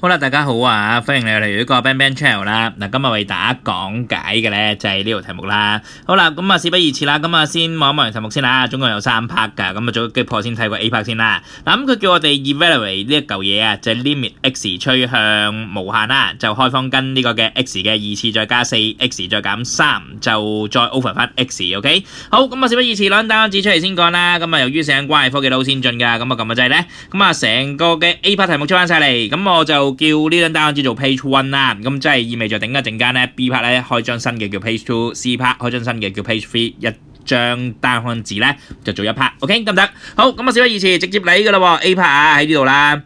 好啦，大家好啊，歡迎你嚟呢個 Bang Bang Channel 啦。嗱，今日為大家講解嘅咧就係呢條題目啦。好啦，咁啊事不宜遲啦，咁啊先望一望題目先啦。總共有3 part 㗎，咁啊早擊破先睇過 A part 先啦。嗱，咁佢叫我哋 evaluate 呢一嚿嘢啊，就係 limit x 趨向無限啦，就開方根呢個嘅 x 嘅2次再加 4，x 再減3，就再 over 翻 x。OK， 好，咁啊事不宜遲，攞單案指出嚟先講啦。咁啊由於時間關係，科技都好先進㗎，咁啊撳個掣咧，咁啊成個嘅 A part 題目出翻晒嚟，咁我就叫呢張單案紙做 page 1啦，咁即係意味著等一陣間咧 B part 咧開張新嘅叫 page 2，C part 開張新嘅叫 page 3，一張單案紙咧就做一 part，OK 得唔得？好，咁啊事不宜遲，直接嚟㗎啦喎 ，A part 啊喺呢度啦。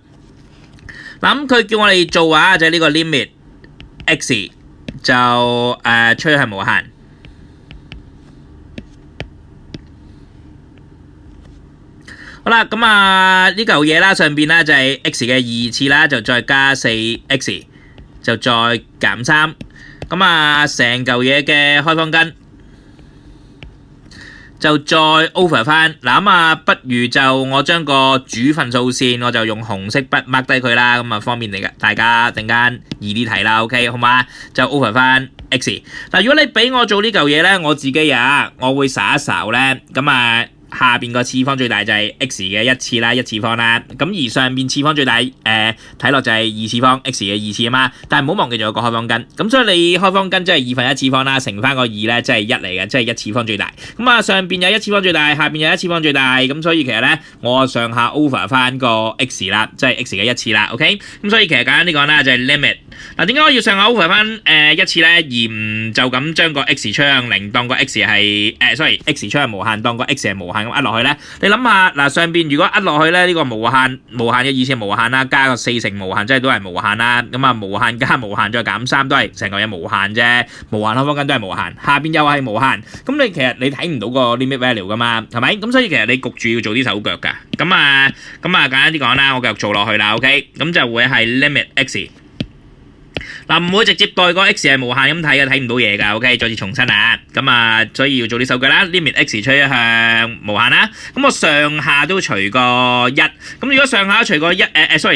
嗱咁佢叫我哋做啊，就係呢個 limit x 就趨向無限。好啦，咁啊呢嚿嘢啦，上邊啦就係 x 嘅2次啦，就再加 4x， 就再減3，咁啊成嚿嘢嘅開方根就再 over 翻。嗱咁啊，不如就我將個主份數線我就用紅色筆 mark 低佢啦，咁啊方便大家陣間易啲睇啦。OK 好嘛，就 over 翻 x。嗱如果你俾我做呢嚿嘢咧，我自己啊，我會睄一睄咧，咁啊。下邊個次方最大就係 x 嘅1次啦，1次方啦。咁而上邊次方最大睇落就係2次方 x 嘅2次啊嘛。但係唔好忘記仲有個開方根。咁所以你開方根即係2分1次方啦，乘翻個2咧，即係1嚟嘅，即係1次方最大。咁啊上邊有1次方最大，下邊有1次方最大。咁所以其實咧，我上下 over 翻個 x 啦，即係 x 嘅1次啦。OK， 咁所以其實簡單啲講啦，就係 limit。嗱點解我要上下 over 翻1次咧，而唔就咁將個 x 趨向0當個 x 係x 趨向無限當個 x 係無限咁壓落去咧？你諗下嗱，上邊如果壓落去咧，呢個無限嘅意思係無限啦，加個4乘無限，即係都係無限啦。咁啊無限加無限再減3都係成個嘢無限啫，無限開方根都係無限，下邊又係無限。咁你其實你睇唔到個 limit value 噶嘛，係咪？咁所以其實你焗住要做啲手腳㗎。咁啊簡單啲講啦，我繼續做落去啦。OK， 咁就會係 limit x。嗱唔會直接代個 x 係無限咁睇嘅，睇唔到嘢㗎。OK， 再次重申啊，咁啊，所以要做啲手腳啦。limit x 趨向無限啦，咁我上下都除個1，咁如果上下都除個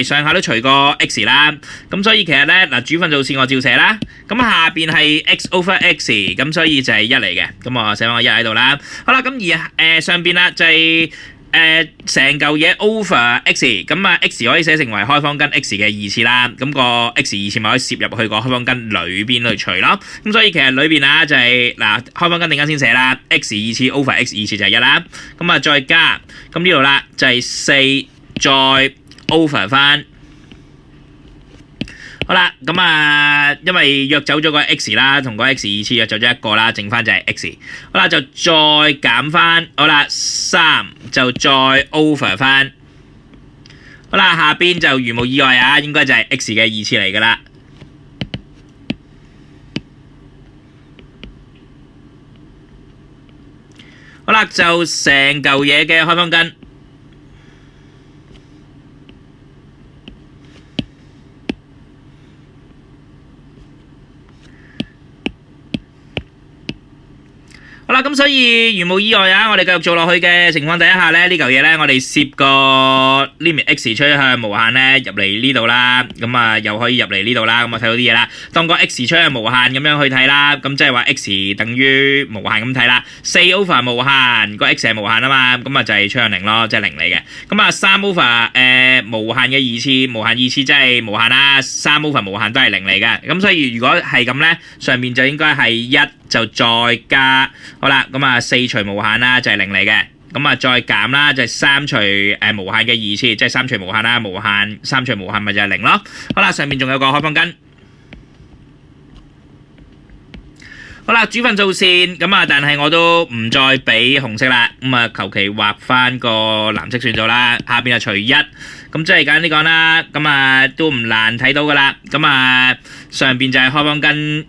上下都除個 x 啦，咁所以其實咧嗱主份數線我照寫啦，咁下邊係 x over x， 咁所以就係1嚟嘅，咁我寫翻個1喺度啦。好啦，咁而上邊啦就係。成嚿嘢 over x， 咁啊 x 可以寫成為開方根 x 嘅2次啦，咁個 x 2次咪可以攝入去個開方根裏邊去除咯，咁所以其實裏邊啊就係嗱開方根點解先寫啦 x 2次 over x 2次就係1啦，咁啊再加咁呢度啦就係4再 over 翻。好啦，咁啊，因為約走咗個 x 啦，同個 x 2次約走咗一個啦，剩翻就係 x。好啦，就再減翻，好啦，3就再 over 翻。好啦，下邊就如無意外啊，應該就係 x 嘅2次嚟噶啦。好啦，就成嚿嘢嘅開方根。好啦，咁所以如無意外啊，我哋繼續做落去嘅情況底下咧，呢嚿嘢咧，我哋攝個 limit x 趨向無限咧入嚟呢度啦，咁啊又可以入嚟呢度啦，咁啊睇到啲嘢啦，當個 x 趨向無限咁樣去睇啦，咁即係話 x 等於無限咁睇啦，4 over 無限個 x 係無限啊嘛，咁啊就係趨向0咯，即係0嚟嘅。咁啊3 over 無限嘅2次，無限2次即係無限啦，3 over 無限都係0嚟嘅。咁所以如果係咁咧，上面就應該係1就再加。好啦，咁啊4除無限啦，就係0嚟嘅。咁啊再減啦，就係3除無限嘅2次，即係3除無限啦，無限3除無限咪就係0咯。好啦，上面仲有個開方根。好啦，主份數線咁啊，但係我都唔再俾紅色啦，咁啊求其畫翻個藍色算數啦。下邊就除1，咁即係簡單啲講啦，咁啊都唔難睇到噶啦。咁啊上邊就係開方根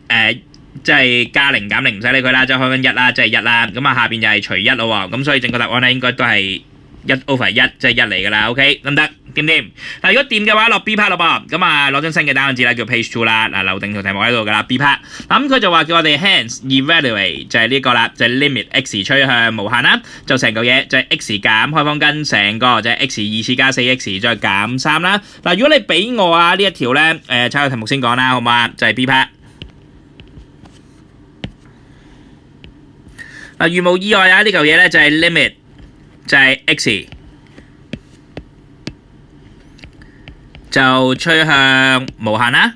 即係加0減0唔使理佢啦，即係開根1啦，即係1啦。咁啊下邊就係除1咯喎，咁所以正確答案咧應該都係1 over 1，即係1嚟噶啦。OK 得唔得？掂唔掂？嗱，如果掂嘅話，落 B part 咯噃，咁啊攞張新嘅單字啦，叫 page 2啦，嗱留定條題目喺度噶啦 B part。咁佢就話叫我哋 hence evaluate 就係呢個啦，就係 limit x 趨向無限啦，就成嚿嘢就係 x 減開方根成個就係 x 二次加 4x 再減3啦。嗱，如果你俾我啊呢一條咧，抄個題目先講啦，好嘛？就係 B part。嗱，如無意外啊，呢嚿嘢咧就係 limit 就係 x。就趨向無限啦。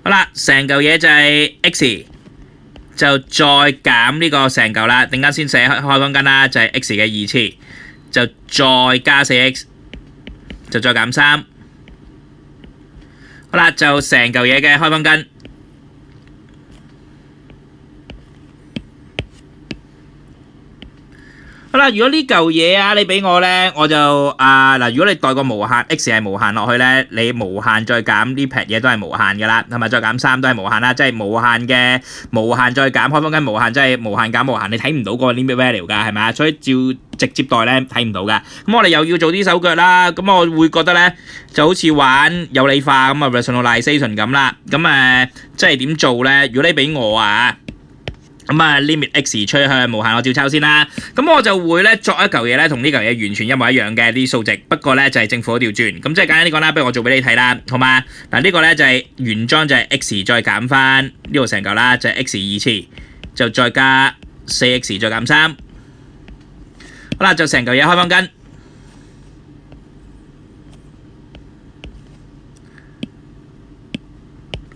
好啦，成嚿嘢就係 x， 就再減呢個成嚿啦。陣間先寫開方根啦，就係 x 嘅2次，就再加 4x， 就再減3。好啦，就成嚿嘢嘅開方根。好啦，如果呢嚿嘢啊，你俾我咧，我就嗱，如果你代個無限 x 係無限落去咧，你無限再減呢撇嘢都係無限噶啦，係咪？再減3都係無限啦，即係無限嘅無限再減開方根無限，即係無限減無限，你睇唔到個 limit value 噶，係咪啊？所以照直接代咧睇唔到噶。咁我哋又要做啲手腳啦，咁我會覺得咧就好似玩有理化咁啊 rationalization 咁啦。咁即係點做咧？如果你俾我啊〜咁limit x 趨向無限，我照抄先啦。咁我就會咧作一嚿嘢咧，同呢嚿嘢完全一模一樣嘅啲數值，不過咧就係正負調轉。咁即係簡單啲講啦，不如我做俾你睇啦，好嘛？嗱，呢個咧就係原裝就係 x 再減翻呢度成嚿啦，就係 x 2次，就再加 4x 再減3。好啦，就成嚿嘢開方根。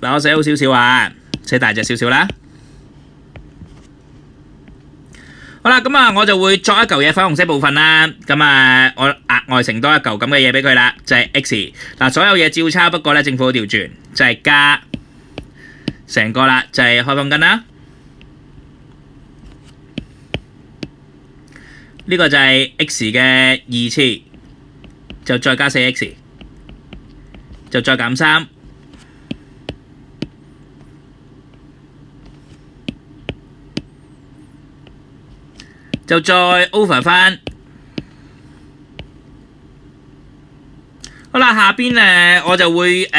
嗱，我寫好少少啊，寫大隻少少啦。好啦，咁我就會作一嚿嘢粉紅色部分啦。咁我額外乘多一嚿咁嘅嘢俾佢啦，就係 x。嗱，所有嘢照抄，不過咧正負調轉，就係加成個啦，就係開方根啦。呢個就係 x 嘅2次，就再加 4x， 就再減3。就再 over 翻，好啦，下邊我就會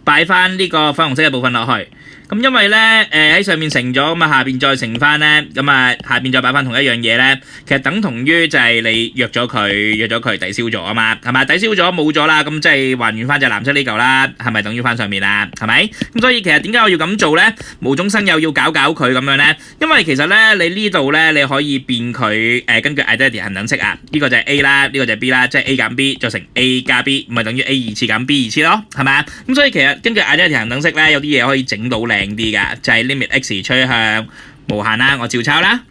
擺翻呢個粉紅色嘅部分落去。咁因為咧喺上面乘咗，咁下邊再乘翻咧，咁下邊再擺翻同一樣嘢咧，其實等同於就係你約咗佢抵消咗啊嘛，係咪？抵消咗冇咗啦，咁即係還原翻隻藍色呢嚿啦，係咪等於翻上面啦？係咪？咁所以其實點解我要咁做咧？無中生有要搞佢咁樣咧？因為其實咧你呢度咧你可以變佢根據 identity 恒等式啊，呢個就係 A 啦，呢個就係 B 啦，即係 A 減 B 就乘 A 加 B， 咪等於 A 2次減 B 2次咯，係咪？咁所以其實根據 identity 恒等式咧，有啲嘢可以整到靚啲噶，就係 limit x 趨向無限啦，我照抄啦。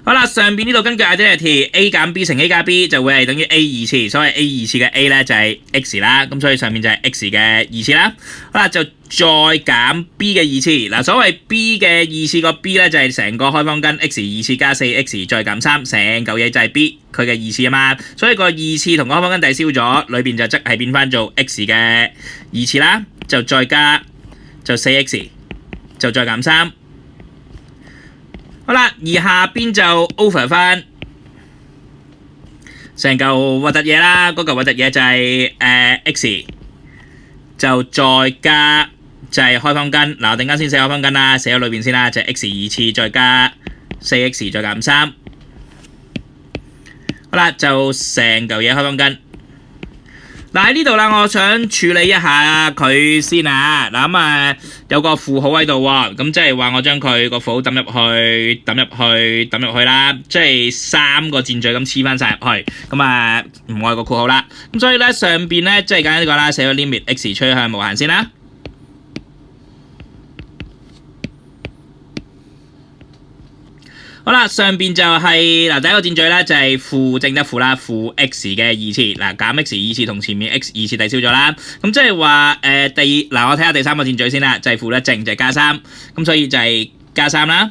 好啦，上邊呢度根據 identity A 減 B 乘 A 加 B 就會係等於 A 2次，所謂 A 2次嘅 A 咧就係 x 啦，咁所以上面就係 x 嘅2次啦。好啦，就再減 B 嘅2次，嗱，所謂 B 嘅2次個 B 咧就係成個開方根 x 2次加 4x 再減3，成嚿嘢就係 B 佢嘅2次啊嘛，所以個2次同個開方根抵消咗，裏邊就即係變翻做 x 嘅2次啦，就再加就 4x 就再減3。好啦，而下邊就 over 翻成嚿核突嘢啦，嗰嚿核突嘢就係x 就再加就係開方根，嗱，我陣間先寫開方根啦，寫喺裏邊先啦，就係 x 2次再加 4x 再減3。好啦，就成嚿嘢開方根。嗱，喺呢度啦，我想處理一下佢先啊。嗱，咁有個負號喺度喎，咁即係話我將佢個符號抌入去啦，即係3個箭嘴咁黐翻晒入去，咁唔愛個括號啦。咁所以咧上邊咧即係簡單呢個啦，寫咗 limit x 趨向無限先啦。好啦，上邊就係第一個箭嘴咧就係負正得負啦，負 x 嘅2次，嗱，減 x 2次同前面 x 2次抵消咗啦，咁即係話我睇下第三個箭嘴先啦，就係負得正就係加3，咁所以就係加3啦。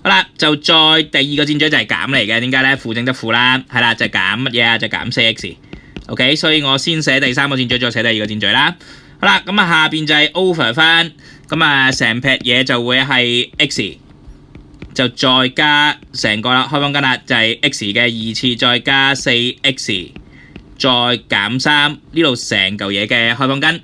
好啦，就再第二個箭嘴就係減嚟嘅，點解咧？負正得負啦，係啦，就係減乜嘢啊？就係減 4x。OK， 所以我先寫第三個箭嘴，再寫第二個箭嘴啦。好啦，咁下邊就係 over 翻，咁成撇嘢就會係 x。就再加成個啦，開方根啦，就係 x 嘅2次，再加 4x， 再減3，呢度成嚿嘢嘅開方根。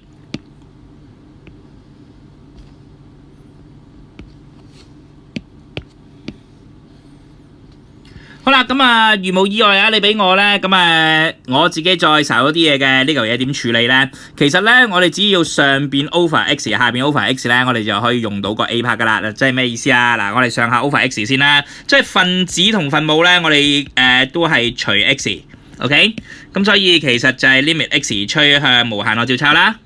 好啦，咁啊，如無意外啊，你俾我咧，咁我自己再搜咗啲嘢嘅呢嚿嘢點處理咧？其實咧，我哋只要上邊 over x， 下邊 over x 咧，我哋就可以用到個 A part 噶啦。即係咩意思啊？嗱，我哋上下 over x 先啦，即係分子同分母咧，我哋都係除 x，OK？咁所以其實就係 limit x 趨向無限，我照抄啦。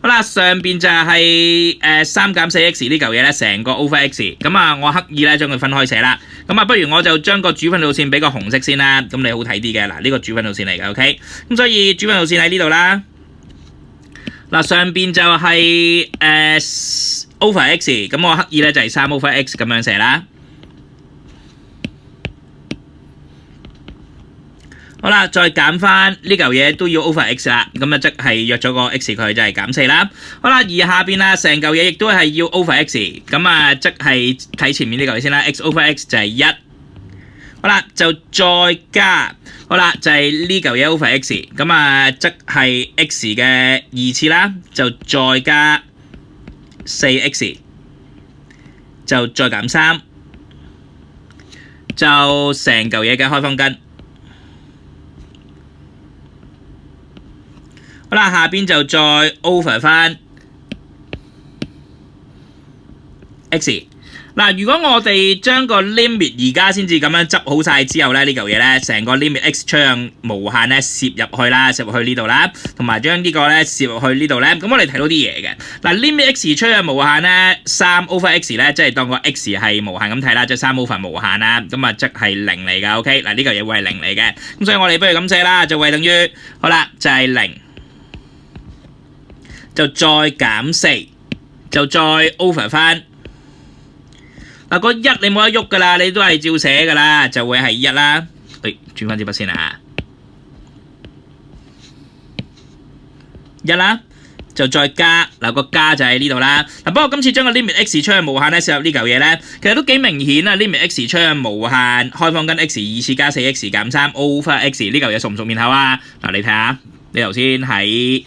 好啦，上邊就係3減 4x 呢嚿嘢咧，成個 over x， 咁啊，我刻意咧將佢分開寫啦。咁啊，不如我就將個主分路線俾個紅色先啦，咁你好睇啲嘅。嗱，呢個主分路線嚟嘅 ，OK？ 咁所以主分路線喺呢度啦。嗱，上邊就係over x， 咁我刻意咧就係3 over x 咁樣寫啦。好啦，再減翻呢嚿嘢都要 over x 啦，咁啊即係約咗個 x 佢就係減4啦。好啦，而下邊啦，成嚿嘢亦都係要 over x， 咁啊即係睇前面呢嚿嘢先啦 ，x over x 就係1。好啦，就再加，好啦就係呢嚿嘢 over x， 咁啊即係 x 嘅2次啦，就再加 4x， 就再減3，就成嚿嘢嘅開方根。好啦，下邊就再 over 翻 x。嗱，如果我哋將個 limit 而家先至咁樣執好晒之後咧，呢嚿嘢咧，成個 limit x 趨向無限咧，攝入去啦，攝入去呢度啦，同埋將呢個咧攝入去呢度咧，咁我哋睇到啲嘢嘅。嗱 ，limit x 趨向無限咧，3 over x 咧，即係當個 x 係無限咁睇啦，即係3 over 無限啦，咁啊即係0嚟噶 ，OK？ 嗱，呢嚿嘢會係0嚟嘅，咁所以我哋不如咁寫啦，就會等於好啦，就係0。就再減4，就再 over 翻。嗱，個1你冇得喐噶啦，你都係照寫噶啦，就會係1啦。轉翻支筆先啦，1啦，就再加嗱個加就喺呢度啦。嗱，不過今次將個 limit x 趨向無限咧，寫入呢嚿嘢咧，其實都幾明顯啊。limit x 趨向無限，開方根 x 2次加 4x 減3 over x 呢嚿嘢熟唔熟面口啊？嗱，你睇下，你頭先喺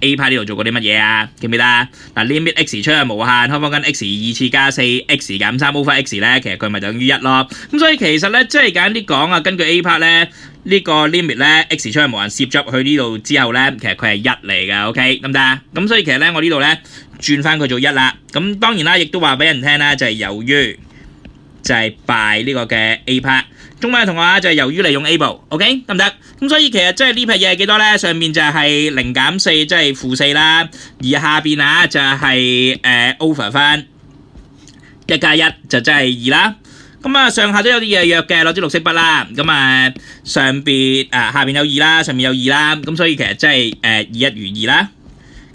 A part 呢度做過啲乜嘢啊？記唔記得啊？嗱 ，limit x 趨向無限，開方根 x 2次加 4x 減3 over x 咧，其實佢咪等於1咯。咁所以其實咧，即係簡單啲講啊，根據 A part 咧，呢個 limit 咧 x 趨向無限攝咗入去呢度之後咧，其實佢係1嚟㗎 ，OK 得唔得啊？咁所以其實咧，我呢度咧轉翻佢做1啦。咁當然啦，亦都話俾人聽啦，就係由於就係 by 呢個嘅 A part。中文嘅同學就係由於利用 able，OK 得唔得？咁所以其實即係呢撇嘢係幾多咧？上面就係0減4，即係-4啦。而下邊啊就係over 翻1加1就真係2啦。咁啊上下都有啲嘢約嘅，攞支綠色筆啦。咁啊上邊下邊有2啦，上面有2啦。咁所以其實即係2一如2啦。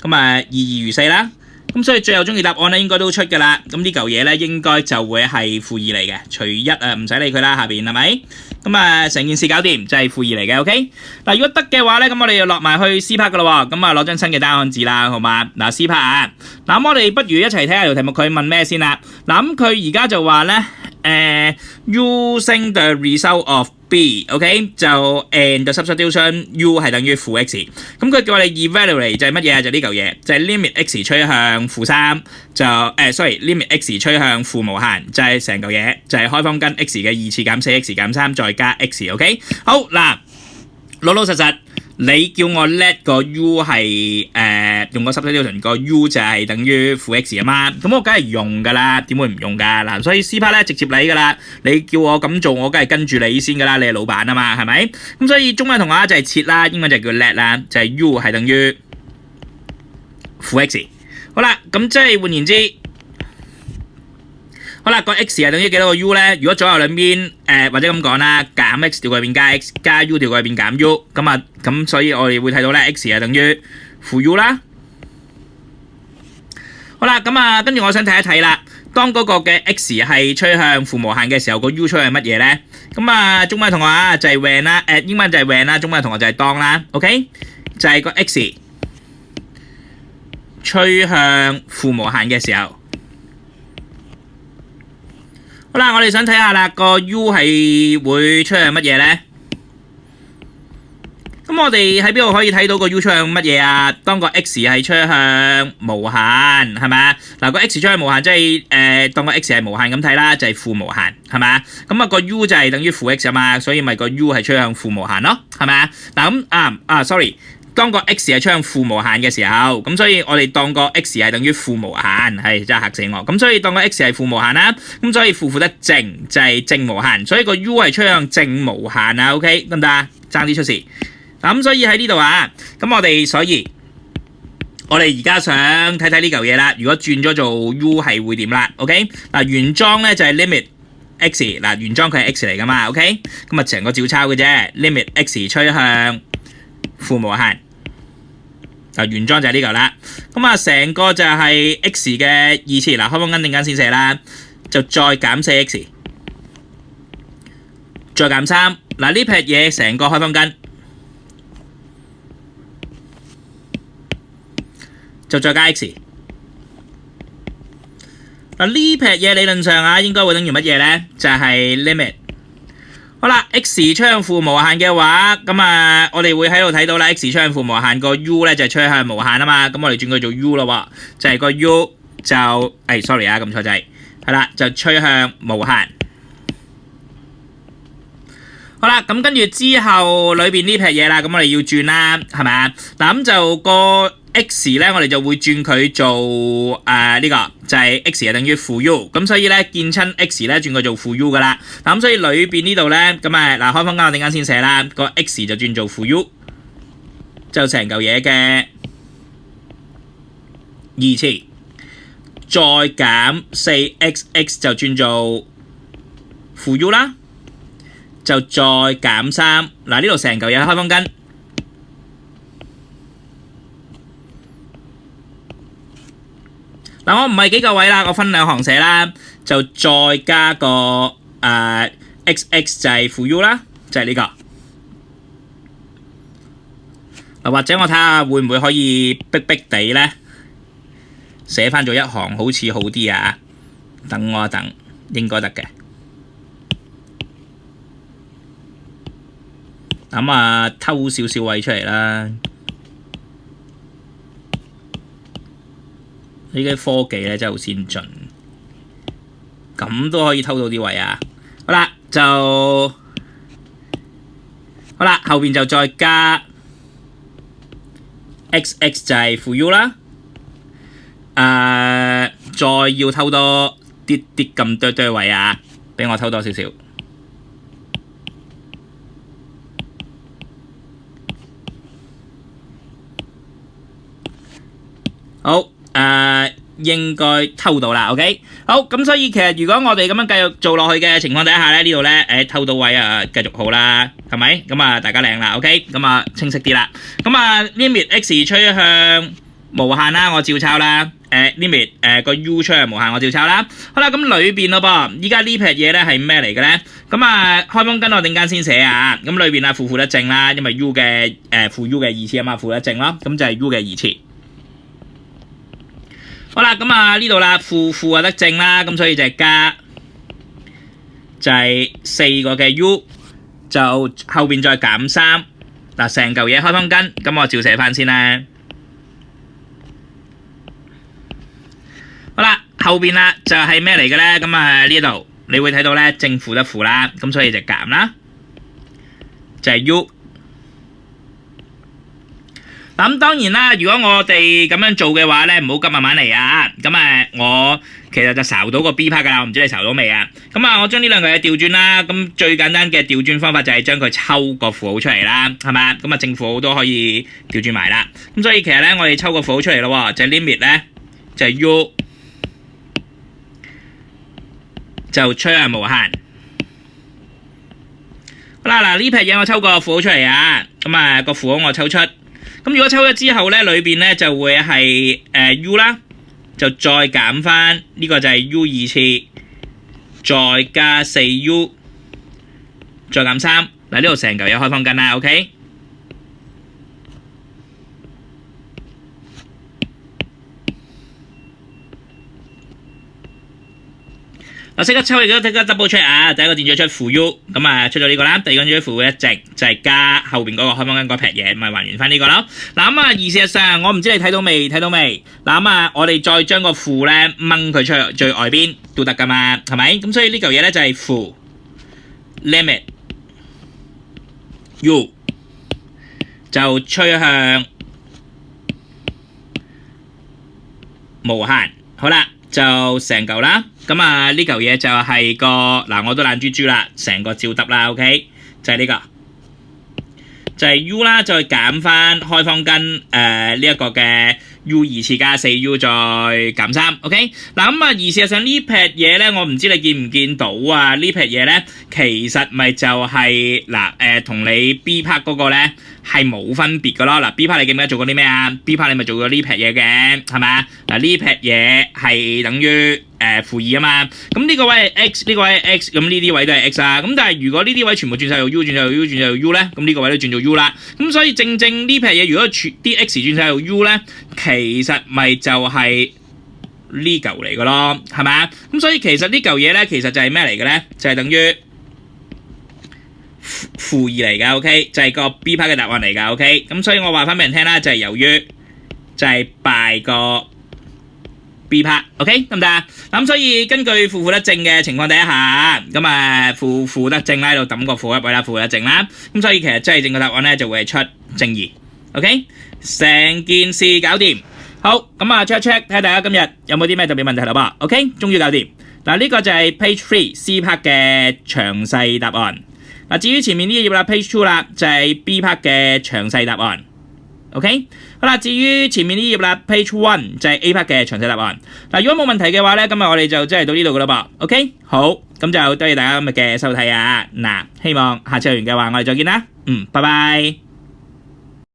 咁啊2二如4啦。咁所以最後終極答案咧應該都出㗎啦。咁呢嚿嘢咧應該就會係-2嚟嘅，除1啊唔使理佢啦，下邊係咪？咁啊成件事搞掂，就係-2嚟嘅 ，OK？ 嗱，如果得嘅話咧，咁我哋就落埋去 C part 㗎咯喎。咁啊攞張新嘅答案紙啦，好嘛？嗱 C part 啊，嗱咁我哋不如一齊睇下條題目佢問咩先啦。嗱咁佢而家就話咧using the result of B，OK 就 and the substitution U 係等於負 x， 咁佢叫我哋 evaluate 就係乜嘢啊？就呢嚿嘢，就係 limit x 趨向-3，就limit x 趨向負無限，就係成嚿嘢，就係開方根 x 嘅2次減 4x 減3再加 x，OK？ 好嗱，老老實實。你叫我 let 個 u 係用個 substitution 個 u 就係等於負 x 啊嘛，咁我梗係用㗎啦，點會唔用㗎？嗱，所以 C part 咧直接嚟㗎啦，你叫我咁做，我梗係跟住你先㗎啦，你係老闆啊嘛，係咪？咁所以中文同學就係設啦，英文就叫 let 啦，就係 u 係等於負 x。好啦，咁即係換言之。好啦，個 x 係等於幾多個 u 咧？如果左右兩邊或者咁講啦，減 x 調過去變加 x， 加 u 調過去變減 u， 咁所以我哋會睇到咧 x 係等於負 u 啦。好啦，咁跟住我想睇一睇啦，當嗰個嘅 x 係趨向負無限嘅時候，個 u 趨向係乜嘢咧？咁中文同學就係 when 啦，英文就係 when 啦，中文同學就係當啦 ，OK？ 就係個 x 趨向負無限嘅時候。好啦，我哋想睇下啦，個 U 係會趨向乜嘢呢？咁我哋喺邊度可以睇到個 U 趨向乜嘢啊？當個 X 係趨向無限，係咪啊？嗱，個 X 趨向無限，即係當個 X 係無限咁睇啦，就係負無限，係咪啊？咁啊個 U 就係等於負 X 啊嘛，所以咪個 U 係趨向負無限咯，係咪啊？嗱咁sorry，當個 X 係趨向負無限嘅時候，咁所以我哋當個 X 係等於負無限，係真係嚇死我。咁所以當個 X 係負無限啦，咁所以負得正就係正無限，所以個 U 係趨向正無限啊 ，OK 得唔得啊？爭啲出事。咁所以喺呢度啊，咁我哋而家想睇睇呢嚿嘢啦。如果轉咗做 U 係會點啦 ？OK 嗱，原裝咧就係 limit x 嗱，原裝佢係 x 嚟噶嘛 ？OK 咁啊，成個照抄嘅啫。limit x 趨向負無限嗱，原裝就係呢嚿啦。咁啊，成個就係 x 嘅二次嗱，開方根定間先寫啦，就再減4 x， 再減3嗱，呢撇嘢成個開方根。就再加 x 嗱，呢撇嘢理論上啊，應該會等於乜嘢咧？就係 limit 好啦 ，x 趨向負無限嘅話，咁啊，我哋會喺度睇到啦 ，x 趨向負無限個 u 咧就係趨向無限啊嘛，咁我哋轉佢做 u 咯喎，就係個 u 就sorry 啊，咁錯掣係啦，就趨向無限。好啦，咁跟住之後裏邊呢撇嘢啦，咁我哋要轉啦，係咪啊？嗱咁就個 x 咧，我哋就會轉佢做呢個就係 x 係等於負 u， 咁所以咧見親 x 咧轉佢做負 u 噶啦。嗱咁所以裏邊呢度咧，咁啊嗱開方間我陣間先寫啦，個 x 就轉做負 u， 就成嚿嘢嘅二次，再減4x 就轉做負 u 啦。就再減3，嗱呢度成嚿嘢開方根，嗱我唔係幾個位啦，我分兩行寫啦，就再加個xx 就係負 u 啦，就係呢個。嗱或者我睇下會唔會可以逼地咧寫翻咗一行，好似好啲啊！等我一等，應該得嘅。咁啊，偷少少位出嚟啦！呢啲科技咧真係好先進，咁都可以偷到啲位啊！好啦，好啦，後邊就再加 xx 就係負 u 啦。再要偷多啲咁多位啊！俾我偷多少少。好，應該偷到啦 ，OK， 好，咁所以其實如果我哋咁樣繼續做落去嘅情況底下咧，呢度咧，偷到位啊，繼續好啦，係咪？咁啊，大家靚啦 ，OK，咁啊，清晰啲啦，咁啊 ，limit x 趨向無限啦，我照抄啦，limit 個 u 趨向無限，我照抄啦，好啦，咁裏邊咯噃，依家呢撇嘢咧係咩嚟嘅咧？咁啊，開方根我陣間先寫啊，咁裏邊啊負得正啦，因為 u 嘅負 u 嘅二次啊嘛，負得正咯，咁就係 u 嘅二次。好啦，咁啊呢度啦，負啊得正啦，咁所以就係加就係4個嘅 u， 就後邊再減3，嗱成嚿嘢開方根，咁我照寫翻先啦。好啦，後邊啦就係咩嚟嘅咧？咁啊呢度你會睇到咧正負得負啦，咁所以就減啦，就係 u。咁當然啦，如果我哋咁樣做嘅話咧，唔好急慢慢嚟啊！咁我其實就睄到個 B part 噶啦，我唔知你睄到未啊？咁我將呢兩個嘢調轉啦。咁最簡單嘅調轉方法就係將佢抽個符號出嚟啦，係咪？咁正符號都可以調轉埋啦。咁所以其實咧，我哋抽個符號出嚟咯，就係 limit 咧，就係 u 就趨向無限。好啦，嗱呢撇嘢我抽個符號出嚟啊！咁個符號我抽出。咁如果抽咗之後咧，裏邊咧就會係u 啦，就再減翻呢個就係 u 二次，再加4u， 再減3。嗱呢度成嚿嘢開方根啦 ，OK。嗱，即刻抽嚟即刻 double check 啊！第一個箭嘴出負 U， 咁啊出咗呢個啦。第二個箭嘴負一直就係加後邊嗰個開方根嗰撇嘢，咪還原翻呢個咯。嗱咁啊，而事實上我唔知你睇到未？睇到未？嗱咁啊，我哋再將個負咧掹佢出去最外邊都得噶嘛，係咪？咁所以呢嚿嘢咧就係負 limit U 就趨向無限，好啦。就成嚿啦，咁啊呢嚿嘢就係個嗱，我都懶豬豬啦，成個照得啦 ，OK， 就係呢個，就係 U 啦，再減翻開方根呢一個嘅 U 2次加 4U 再減3 ，OK， 嗱咁啊，而事實上呢撇嘢咧，我唔知你見唔見到啊？呢撇嘢咧，其實咪就係嗱同你 B part 嗰個咧係冇分別噶咯。嗱 B part 你記唔記得做過啲咩啊 ？B part 你咪做過呢撇嘢嘅，係咪？嗱呢撇嘢係等於負2啊嘛。咁呢個位係 X， 呢個位係 X， 咁呢啲位都係 X 啊。咁但係如果呢啲位全部轉晒做 U， 轉晒做 U， 轉晒做 U 咧，咁呢個位都轉做 U 啦。咁所以正呢撇嘢，如果啲 X 轉晒做 U 咧，其實咪就係呢嚿嚟嘅咯，係咪啊？咁所以其實呢嚿嘢咧，其實就係咩嚟嘅咧？就係等於負2嚟㗎 ，OK， 就係個 B part 嘅答案嚟㗎 ，OK。咁所以我話翻俾人聽啦，就係由於就係敗個 B part，OK 得唔得啊？咁所以根據負得正嘅情況底下，咁啊負得正啦，喺度抌個負一位啦，負得正啦。咁所以其實真係正嘅答案咧就會係出正2 ，OK， 成件事搞掂。好，咁啊 check 睇下大家今日有冇啲咩特別問題啦噃 ，OK， 終於搞掂。嗱呢個就係 page 3 C part 嘅詳細答案。嗱至於前面呢一頁啦 ，page 2啦就係 B part 嘅詳細答案。OK， 好啦，至於前面呢頁啦 ，page 1就係 A part 嘅詳細答案。嗱，如果冇問題嘅話咧，今日我哋就真係到呢度噶啦噃。OK， 好，咁就多謝大家今日嘅收睇啊。嗱，希望下次有緣嘅話，我哋再見啦。拜拜。